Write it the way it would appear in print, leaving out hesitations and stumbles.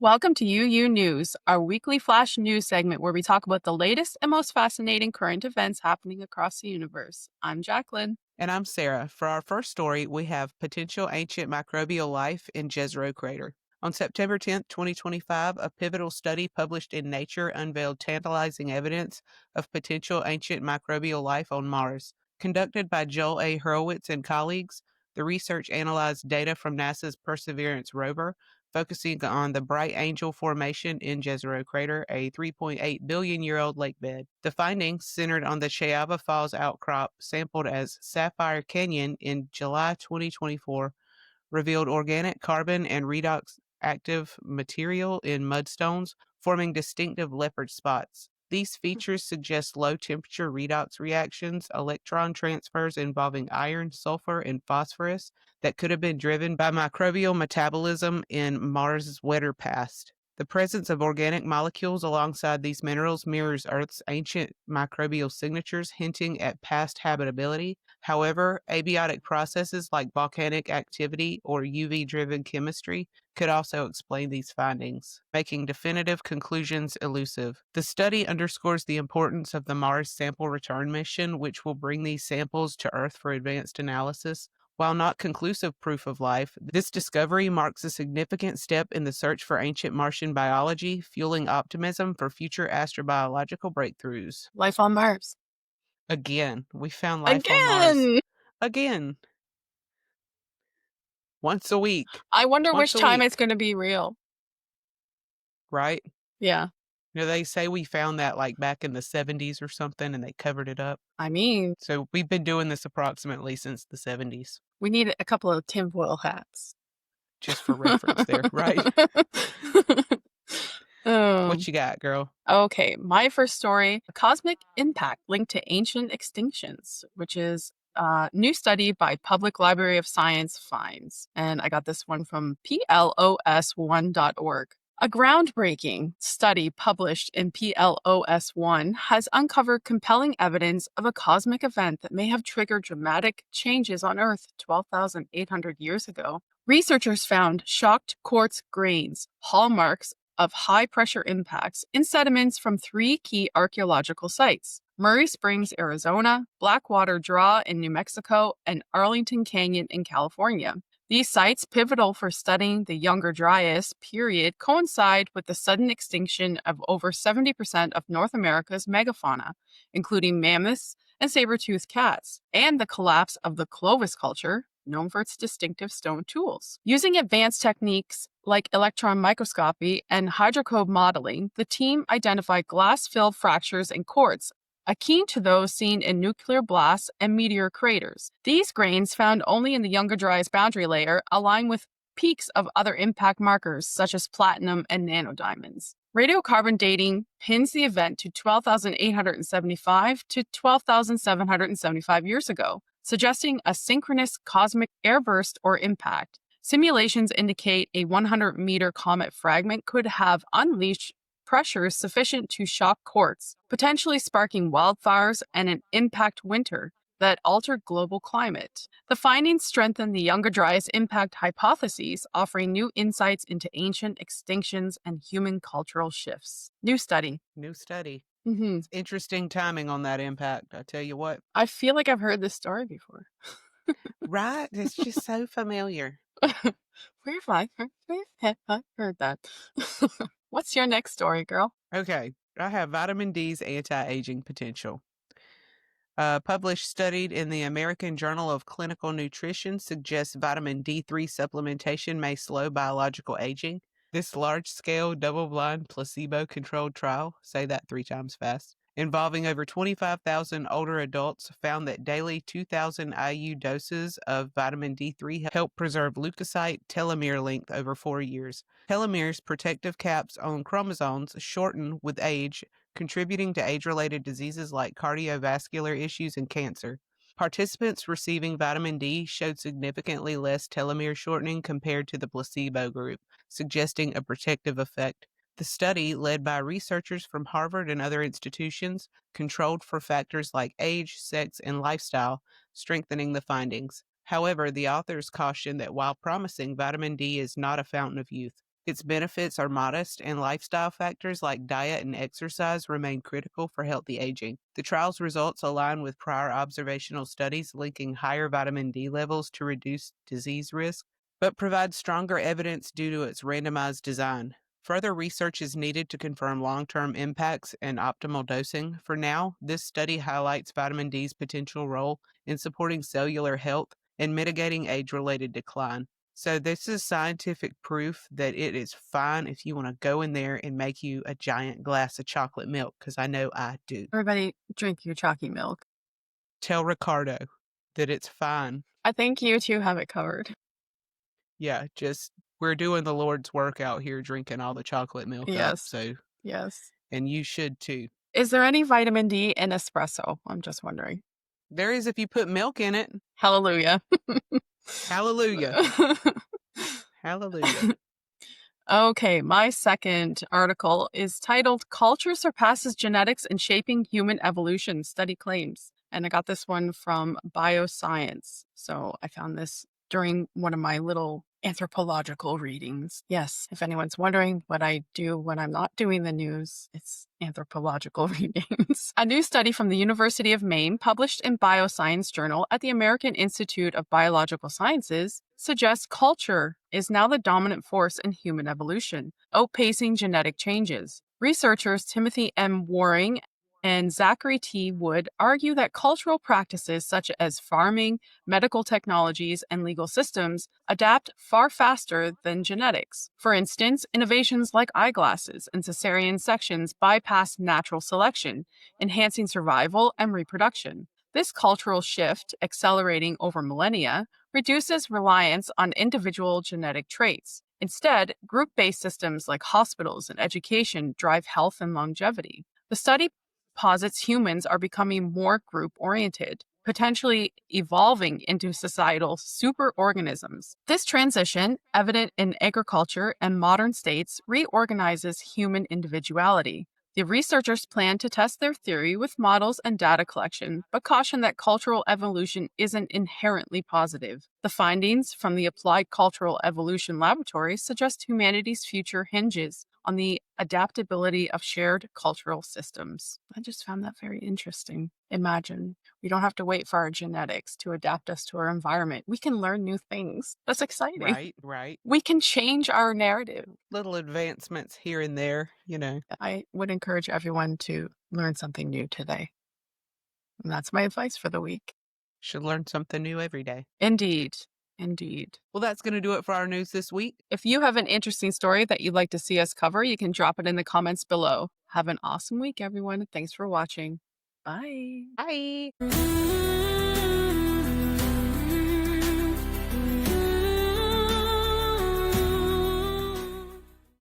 Welcome to UU News, our weekly flash news segment where we talk about the latest and most fascinating current events happening across the universe. I'm Jacqueline. And I'm Sarah. For our first story, we have potential ancient microbial life in Jezero Crater. On September 10th, 2025, a pivotal study published in Nature unveiled tantalizing evidence of potential ancient microbial life on Mars. Conducted by Joel A. Hurwitz and colleagues, the research analyzed data from NASA's Perseverance rover, focusing on the Bright Angel Formation in Jezero Crater, a 3.8 billion year old lake bed. The findings, centered on the Chayaba Falls outcrop sampled as Sapphire Canyon in July 2024, revealed organic carbon and redox active material in mudstones, forming distinctive leopard spots. These features suggest low temperature redox reactions, electron transfers involving iron, sulfur, and phosphorus that could have been driven by microbial metabolism in Mars' wetter past. The presence of organic molecules alongside these minerals mirrors Earth's ancient microbial signatures, hinting at past habitability. However, abiotic processes like volcanic activity or UV-driven chemistry could also explain these findings, making definitive conclusions elusive. The study underscores the importance of the Mars Sample Return mission, which will bring these samples to Earth for advanced analysis. While not conclusive proof of life, this discovery marks a significant step in the search for ancient Martian biology, fueling optimism for future astrobiological breakthroughs. Life on Mars. Again, we found life on Mars. Again! Again, once a week. I wonder Once which a time week, it's going to be real. right? Yeah. They say we found that like back in the 70s or something and they covered it up. I mean, So we've been doing this approximately since the 70s, we need a couple of tinfoil hats. just for reference there, right? um, What you got, girl? okay, my first story, a cosmic impact linked to ancient extinctions, which is a new study by Public Library of Science finds. And I got this one from plos1.org. A groundbreaking study published in PLOS1 has uncovered compelling evidence of a cosmic event that may have triggered dramatic changes on Earth 12,800 years ago. Researchers found shocked quartz grains, hallmarks of high pressure impacts in sediments from three key archaeological sites: Murray Springs, Arizona, Blackwater Draw in New Mexico, and Arlington Canyon in California. These sites, pivotal for studying the Younger Dryas period, coincide with the sudden extinction of over 70% of North America's megafauna, including mammoths and saber-toothed cats, and the collapse of the Clovis culture, known for its distinctive stone tools. Using advanced techniques like electron microscopy and hydrocode modeling, the team identified glass-filled fractures in quartz akin to those seen in nuclear blasts and meteor craters. These grains, found only in the Younger Dryas boundary layer, align with peaks of other impact markers such as platinum and nanodiamonds. Radiocarbon dating pins the event to 12,875 to 12,775 years ago, suggesting a synchronous cosmic airburst or impact. Simulations indicate a 100-meter comet fragment could have unleashed pressures sufficient to shock quartz, potentially sparking wildfires and an impact winter that altered global climate. The findings strengthen the Younger Dryas impact hypotheses, offering new insights into ancient extinctions and human cultural shifts. New study. New study. Mm-hmm. It's interesting timing on that impact, I tell you what. I feel like I've heard this story before. Right? It's just so familiar. Where have I heard that? What's your next story, girl? Okay, I have vitamin D's anti-aging potential. Published studied in the American Journal of Clinical Nutrition suggests vitamin D3 supplementation may slow biological aging. This large-scale, double-blind, placebo-controlled trial, say that 3 times fast, involving over 25,000 older adults, found that daily 2,000 IU doses of vitamin D3 help preserve leukocyte telomere length over 4 years. Telomeres, protective caps on chromosomes, shorten with age, contributing to age-related diseases like cardiovascular issues and cancer. Participants receiving vitamin D showed significantly less telomere shortening compared to the placebo group, suggesting a protective effect. The study, led by researchers from Harvard and other institutions, controlled for factors like age, sex, and lifestyle, strengthening the findings. However, the authors caution that while promising, vitamin D is not a fountain of youth. Its benefits are modest, and lifestyle factors like diet and exercise remain critical for healthy aging. The trial's results align with prior observational studies linking higher vitamin D levels to reduce disease risk, but provide stronger evidence due to its randomized design. Further research is needed to confirm long term impacts and optimal dosing. For now, this study highlights vitamin D's potential role in supporting cellular health and mitigating age related decline. So this is scientific proof that it is fine if you want to go in there and make you a giant glass of chocolate milk, because I know I do. Everybody drink your chalky milk. Tell Ricardo that it's fine. I think you two have it covered. Yeah, just we're doing the Lord's work out here drinking all the chocolate milk up. Yes. So, Yes. and you should too. Is there any vitamin D in espresso? I'm just wondering. There is if you put milk in it. Hallelujah. Hallelujah. Hallelujah. Okay, my second article is titled Culture Surpasses Genetics in Shaping Human Evolution Study Claims. And I got this one from Bioscience. So I found this during one of my little anthropological readings. Yes, if anyone's wondering what I do when I'm not doing the news, it's anthropological readings. A new study from the University of Maine, published in Bioscience Journal at the American Institute of Biological Sciences, suggests culture is now the dominant force in human evolution, outpacing genetic changes. Researchers Timothy M. Waring and Zachary T. Wood argue that cultural practices such as farming, medical technologies, and legal systems adapt far faster than genetics. For instance, innovations like eyeglasses and cesarean sections bypass natural selection, enhancing survival and reproduction. This cultural shift, accelerating over millennia, reduces reliance on individual genetic traits. Instead, group based systems like hospitals and education drive health and longevity. The study posits humans are becoming more group oriented, potentially evolving into societal superorganisms. This transition, evident in agriculture and modern states, reorganizes human individuality. The researchers plan to test their theory with models and data collection, but caution that cultural evolution isn't inherently positive. The findings from the Applied Cultural Evolution Laboratory suggest humanity's future hinges on the adaptability of shared cultural systems. I just found that very interesting. Imagine we don't have to wait for our genetics to adapt us to our environment. We can learn new things. That's exciting. Right, right. We can change our narrative. Little advancements here and there, I would encourage everyone to learn something new today. And that's my advice for the week. Should learn something new every day. Indeed. Indeed. Well, that's going to do it for our news this week. If you have an interesting story that you'd like to see us cover, you can drop it in the comments below. Have an awesome week, everyone. Thanks for watching. Bye. Bye.